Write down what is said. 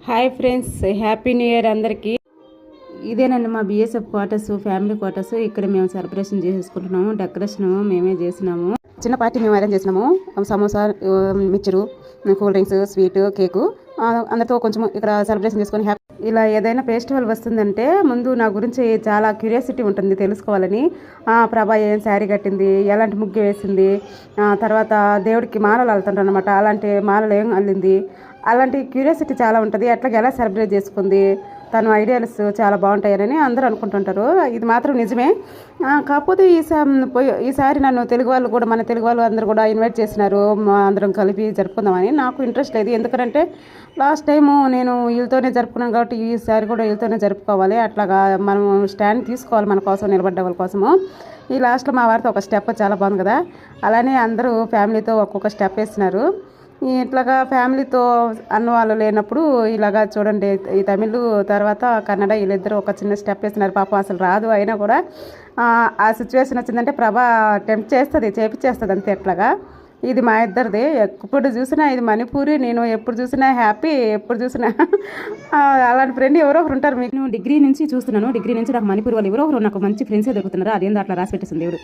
Hi friends, happy new year అందరికీ. ఇదేనండి మా బిఎస్ఎఫ్ క్వార్టర్స్, ఫ్యామిలీ క్వార్టర్స్. ఇక్కడ మేము సెలబ్రేషన్ చేసేసుకుంటున్నాము. డెకరేషన్ మేమే చేసినాము. చిన్న పార్టీ మేము అరేంజ్ చేసినాము. Samosa, mixture, cool drinks, sweet, cake, అందరితో కొంచెం ఇక్కడ సెలబ్రేషన్ చేసుకొని హ్యాపీ. ఇలా ఏదైనా ఫెస్టివల్ వస్తుందంటే ముందు నా గురించి చాలా క్యూరియాసిటీ ఉంటుంది తెలుసుకోవాలని. ప్రభా ఏం శారీ కట్టింది, ఎలాంటి ముగ్గు వేసింది, తర్వాత దేవుడికి మాలలు అల్లుతుంటారు అనమాట, అలాంటి మాలలు ఏం అల్లింది, అలాంటి క్యూరియాసిటీ చాలా ఉంటుంది. అట్లాగే ఎలా సెలబ్రేట్ చేసుకుంది, తను ఐడియాస్ చాలా బాగుంటాయని అందరూ అనుకుంటుంటారు. ఇది మాత్రం నిజమే. కాకపోతే ఈసారి నన్ను తెలుగు వాళ్ళు కూడా, మన తెలుగు వాళ్ళు అందరూ కూడా ఇన్వైట్ చేసినారు. అందరం కలిపి జరుపుకుందామని. నాకు ఇంట్రెస్ట్ లేదు, ఎందుకంటే లాస్ట్ టైము నేను వీళ్ళతోనే జరుపుకున్నాను కాబట్టి ఈసారి కూడా వీళ్ళతోనే జరుపుకోవాలి. అట్లాగా మనం స్టాండ్ తీసుకోవాలి మన కోసం, నిలబడ్డ వాళ్ళ కోసము. ఈ లాస్ట్లో మా వారితో ఒక స్టెప్ చాలా బాగుంది కదా, అలానే అందరూ ఫ్యామిలీతో ఒక్కొక్క స్టెప్ వేసినారు. ఇట్లాగా ఫ్యామిలీతో అన్న వాళ్ళు లేనప్పుడు ఇలాగా చూడండి, ఈ తమిళ్ తర్వాత కన్నడ వీళ్ళిద్దరూ ఒక చిన్న స్టెప్ వేస్తున్నారు. పాపం అసలు రాదు, అయినా కూడా ఆ సిచ్యువేషన్ వచ్చిందంటే ప్రభా టెంప్ట్ చేస్తుంది, చేపిచ్చేస్తుంది అంతే. ఎట్లాగా ఇది మా ఇద్దరిది. ఎప్పుడు చూసినా ఇది మణిపూరి, నేను ఎప్పుడు చూసినా హ్యాపీ, ఎప్పుడు చూసినా అలాంటి ఫ్రెండ్ ఎవరో ఒకరు ఉంటారు. మీకు డిగ్రీ నుంచి చూస్తున్నాను, డిగ్రీ నుంచి నాకు మణిపూర్ వాళ్ళు ఎవరో ఒకరు నాకు మంచి ఫ్రెండ్సే దొరుకుతున్నారు. అదేందో అట్లా రాసి పెట్టేసింది దేవుడు.